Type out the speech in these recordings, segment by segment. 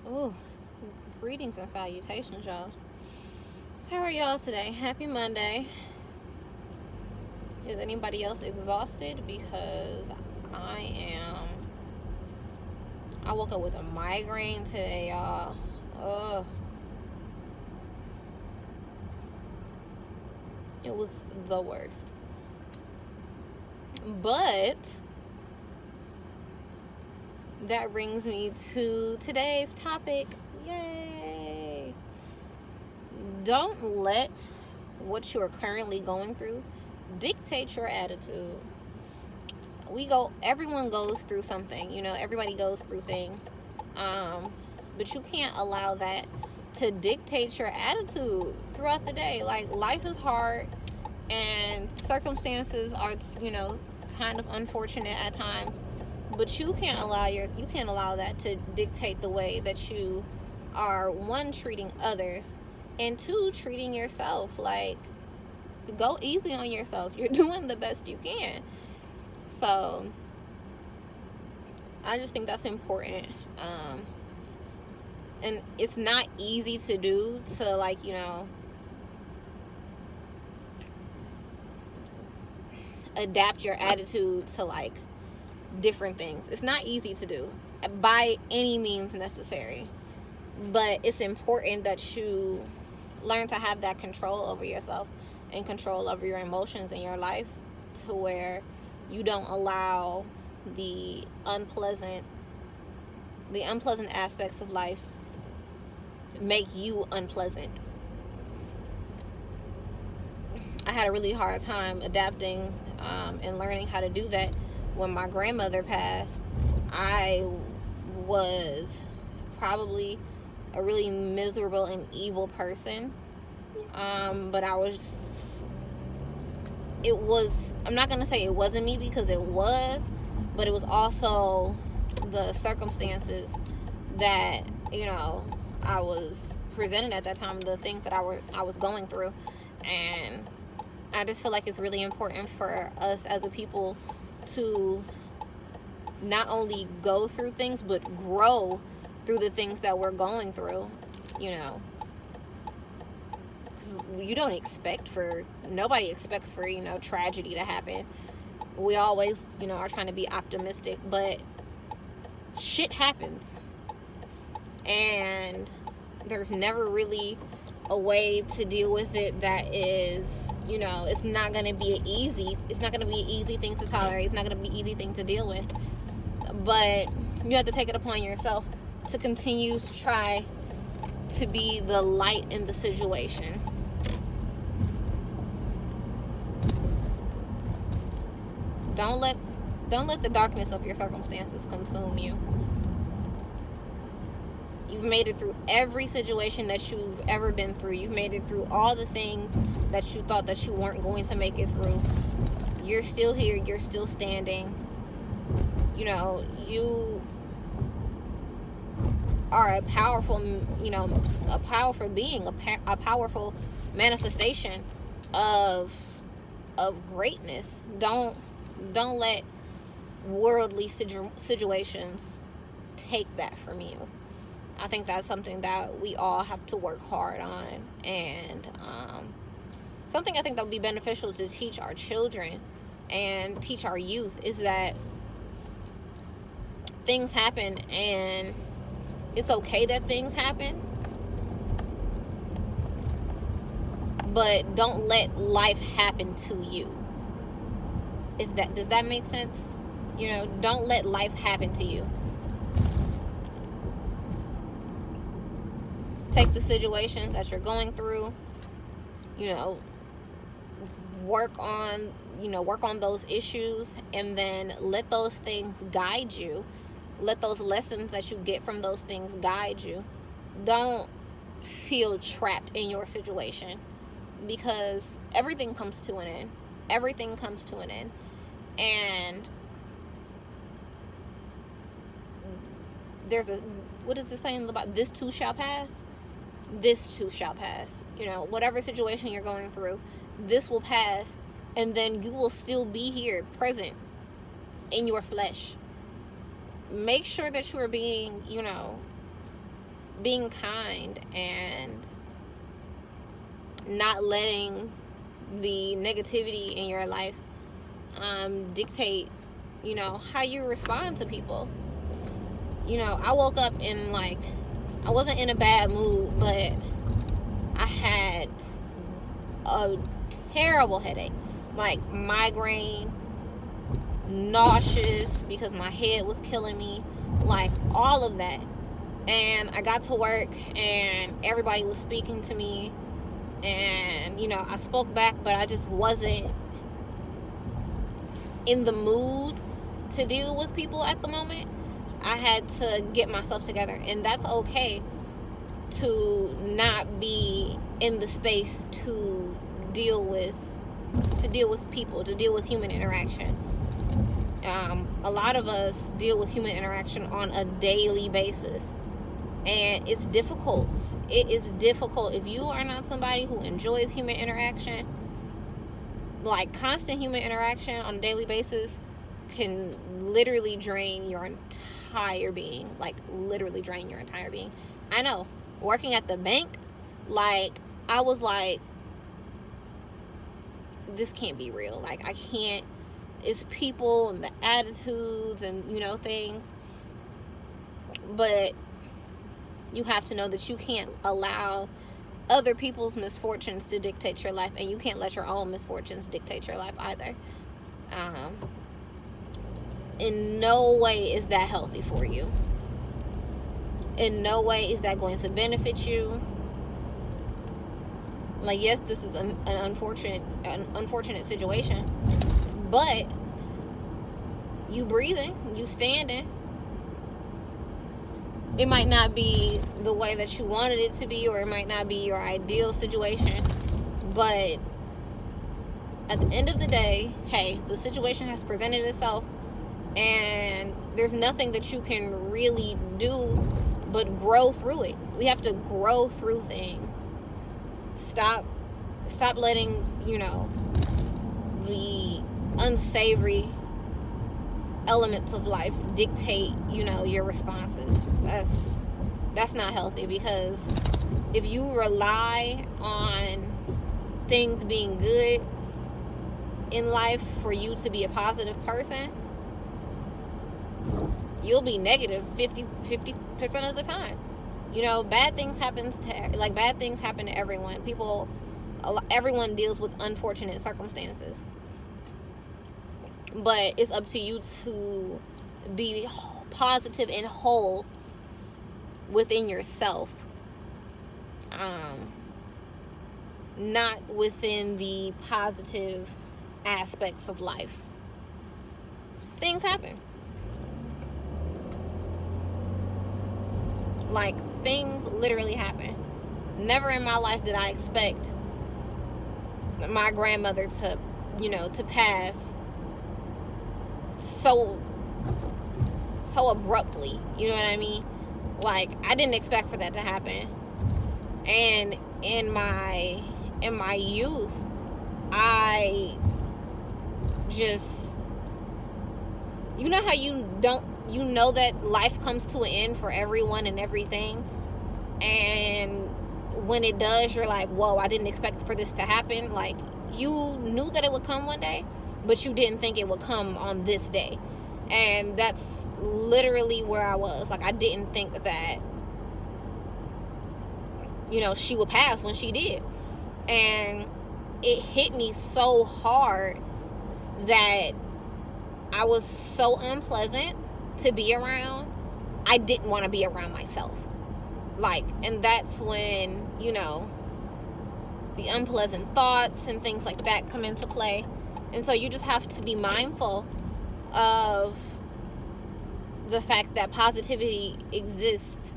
Ooh, greetings and salutations, y'all. How are y'all today? Happy Monday. Is anybody else exhausted? Because I am. I woke up with a migraine today, y'all. Ugh. It was the worst. But that brings me to today's topic. Yay! Don't let what you're currently going through dictate your attitude. Everyone goes through something, everybody goes through things. Um, but you can't allow that to dictate your attitude throughout the day. Like, life is hard and circumstances are, kind of unfortunate at times. But you can't allow that to dictate the way that you are, one, treating others, and two, treating yourself. Like, go easy on yourself. You're doing the best you can. So I just think that's important. And it's not easy to do, to, like, adapt your attitude to, like, different things. It's not easy to do by any means necessary. But it's important that you learn to have that control over yourself and control over your emotions in your life, to where you don't allow the unpleasant aspects of life make you unpleasant. I had a really hard time adapting and learning how to do that when my grandmother passed. I was probably a really miserable and evil person. But I'm not going to say it wasn't me, because it was, but it was also the circumstances that, I was presented at that time, the things that I was going through. And I just feel like it's really important for us as a people to not only go through things, but grow through the things that we're going through, because nobody expects for, tragedy to happen. We always, are trying to be optimistic, but shit happens. And there's never really a way to deal with it that is, it's not going to be an easy thing to tolerate. It's not going to be an easy thing to deal with. But you have to take it upon yourself to continue to try to be the light in the situation. Don't let the darkness of your circumstances consume you. You've made it through every situation that you've ever been through. You've made it through all the things that you thought that you weren't going to make it through. You're still here. You're still standing. You are a powerful being, a powerful manifestation of greatness. Don't let worldly situations take that from you. I think that's something that we all have to work hard on, and something I think that would be beneficial to teach our children and teach our youth is that things happen, and it's okay that things happen, but don't let life happen to you. Does that make sense? Don't let life happen to you. Take the situations that you're going through, work on those issues, and then let those things guide you. Let those lessons that you get from those things guide you. Don't feel trapped in your situation, because everything comes to an end. Everything comes to an end. And what is the saying about this too shall pass? This too shall pass. Whatever situation you're going through, this will pass, and then you will still be here, present in your flesh. Make sure that you are being, being kind and not letting the negativity in your life dictate, how you respond to people. I woke up in I wasn't in a bad mood, but I had a terrible headache, like migraine, nauseous because my head was killing me, like all of that. And I got to work and everybody was speaking to me, and I spoke back, but I just wasn't in the mood to deal with people at the moment. I had to get myself together, and that's okay to not be in the space to deal with people, to deal with human interaction. A lot of us deal with human interaction on a daily basis, and it's difficult. It is difficult if you are not somebody who enjoys human interaction. Like, constant human interaction on a daily basis can literally drain your entire being. Like, literally drain your entire being. I know, working at the bank, I was like, this can't be real. Like, I can't. It's people and the attitudes and, things. But you have to know that you can't allow other people's misfortunes to dictate your life, and you can't let your own misfortunes dictate your life either. In no way is that healthy for you. In no way is that going to benefit you. Like, yes, this is an unfortunate situation, but you breathing, you standing. It might not be the way that you wanted it to be, or it might not be your ideal situation, but at the end of the day, hey, the situation has presented itself, and there's nothing that you can really do but grow through it. We have to grow through things. Stop letting, the unsavory elements of life dictate, your responses. That's not healthy, because if you rely on things being good in life for you to be a positive person, you'll be negative 50% of the time. Bad things happen to everyone. Everyone deals with unfortunate circumstances. But it's up to you to be positive and whole within yourself. Not within the positive aspects of life. Things happen. Like, things literally happen. Never in my life did I expect my grandmother to pass so abruptly. You know what I mean? Like, I didn't expect for that to happen. And in my youth, I just, how you know that life comes to an end for everyone and everything, and when it does, you're like, whoa, I didn't expect for this to happen. Like, you knew that it would come one day, but you didn't think it would come on this day. And that's literally where I was. Like, I didn't think that she would pass when she did. And it hit me so hard that I was so unpleasant to be around. I didn't want to be around myself. Like, and that's when, the unpleasant thoughts and things like that come into play. And so you just have to be mindful of the fact that positivity exists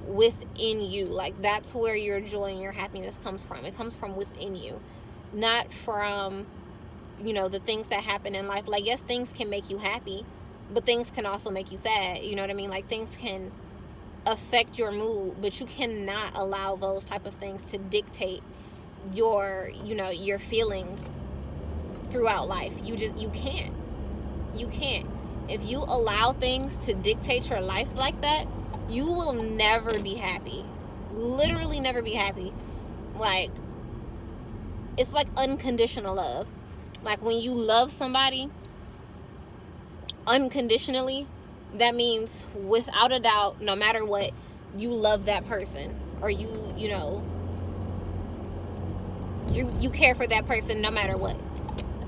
within you. Like, that's where your joy and your happiness comes from. It comes from within you, not from, the things that happen in life. Like, yes, things can make you happy, but things can also make you sad. You know what I mean? Like, things can affect your mood, but you cannot allow those type of things to dictate your feelings throughout life. You can't. If you allow things to dictate your life like that, you will never be happy. Literally never be happy. Like, it's like unconditional love. Like, when you love somebody unconditionally, that means without a doubt, no matter what, you love that person, or you know, you care for that person no matter what.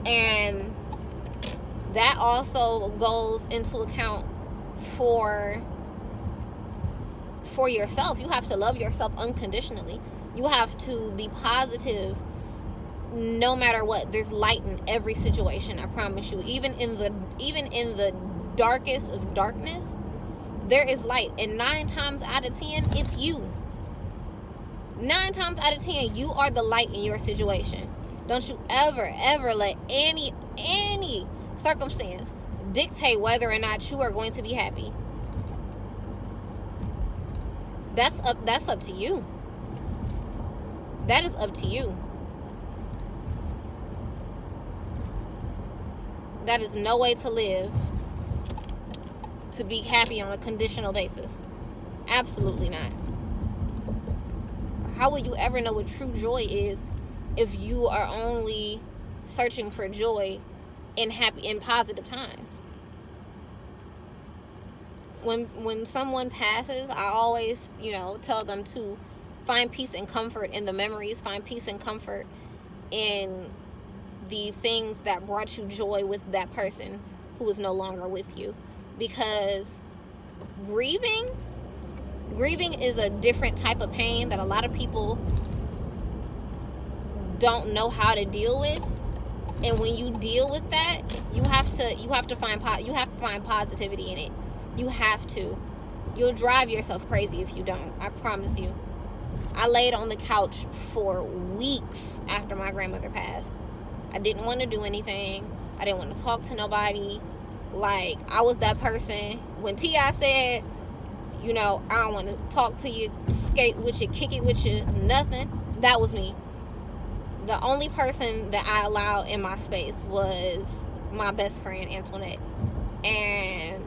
And that also goes into account for yourself. You have to love yourself unconditionally. You have to be positive no matter what. There's light in every situation, I promise you. Even in the darkest of darkness, there is light. And 9 times out of 10, it's you. 9 times out of 10, you are the light in your situation. Don't you ever let any circumstance dictate whether or not you are going to be happy. That's up to you. That is up to you. That is no way to live, to be happy on a conditional basis. Absolutely not. How will you ever know what true joy is if you are only searching for joy in positive times? When someone passes, I always, tell them to find peace and comfort in the memories, find peace and comfort in the things that brought you joy with that person who is no longer with you. Because grieving is a different type of pain that a lot of people don't know how to deal with. And when you deal with that, you have to find positivity in it. You have to. You'll drive yourself crazy if you don't. I promise you. I laid on the couch for weeks after my grandmother passed. I didn't want to do anything. I didn't want to talk to nobody. Like, I was that person. When T.I. said, I don't want to talk to you, skate with you, kick it with you, nothing, that was me. The only person that I allowed in my space was my best friend, Antoinette. And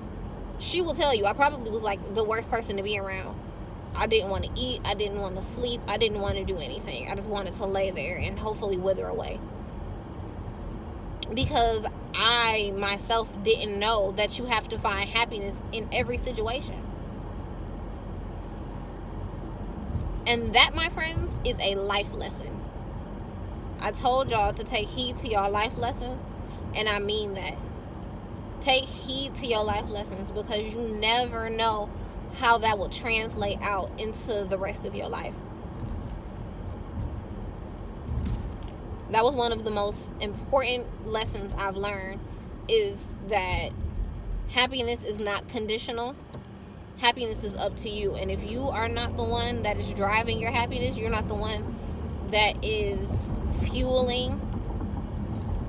she will tell you, I probably was like the worst person to be around. I didn't want to eat. I didn't want to sleep. I didn't want to do anything. I just wanted to lay there and hopefully wither away. Because I myself didn't know that you have to find happiness in every situation. And that, my friends, is a life lesson. I told y'all to take heed to your life lessons, and I mean that. Take heed to your life lessons, because you never know how that will translate out into the rest of your life. That was one of the most important lessons I've learned, is that happiness is not conditional. Happiness is up to you. And if you are not the one that is driving your happiness, you're not the one that is fueling,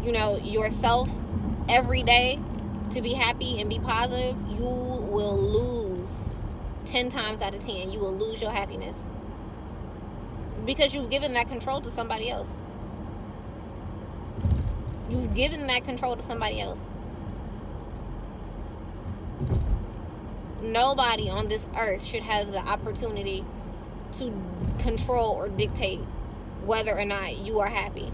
yourself every day to be happy and be positive, you will lose 10 times out of 10. You will lose your happiness. Because you've given that control to somebody else. You've given that control to somebody else. Nobody on this earth should have the opportunity to control or dictate whether or not you are happy.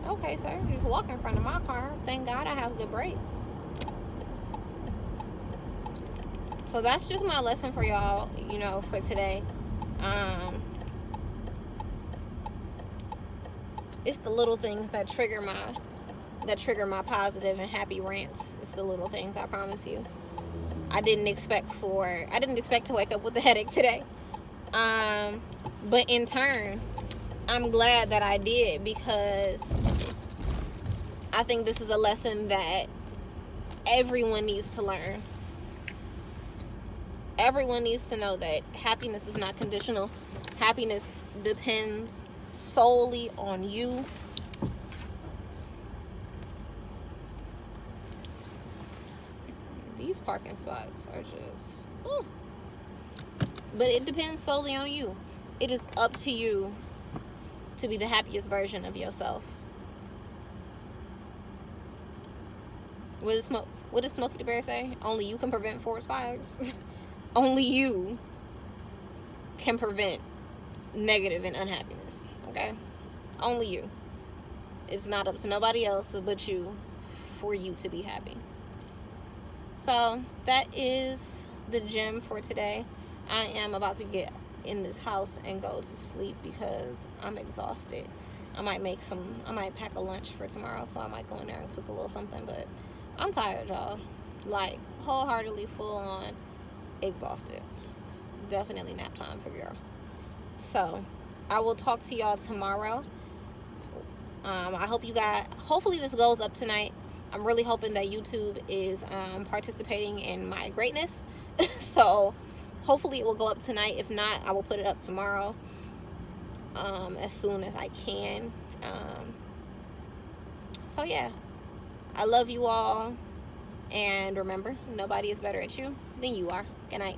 Okay, sir, just walk in front of my car. Thank God I have good brakes. So that's just my lesson for y'all, for today. It's the little things that trigger my positive and happy rants. It's the little things, I promise you. I didn't expect to wake up with a headache today. But in turn, I'm glad that I did, because I think this is a lesson that everyone needs to learn. Everyone needs to know that happiness is not conditional. Happiness depends solely on you. These parking spots are just... But it depends solely on you. It is up to you to be the happiest version of yourself. What does Smokey the Bear say? Only you can prevent forest fires. Only you can prevent negative and unhappiness. Okay? Only you. It's not up to nobody else but you for you to be happy. So that is the gym for today. I am about to get in this house and go to sleep because I'm exhausted. I might pack a lunch for tomorrow, so I might go in there and cook a little something, but I'm tired, y'all. Like, wholeheartedly, full on exhausted. Definitely nap time for girl. So I will talk to y'all tomorrow. I hope hopefully this goes up tonight. I'm really hoping that YouTube is participating in my greatness. So hopefully it will go up tonight. If not, I will put it up tomorrow as soon as I can. So yeah, I love you all. And remember, nobody is better at you than you are. Good night.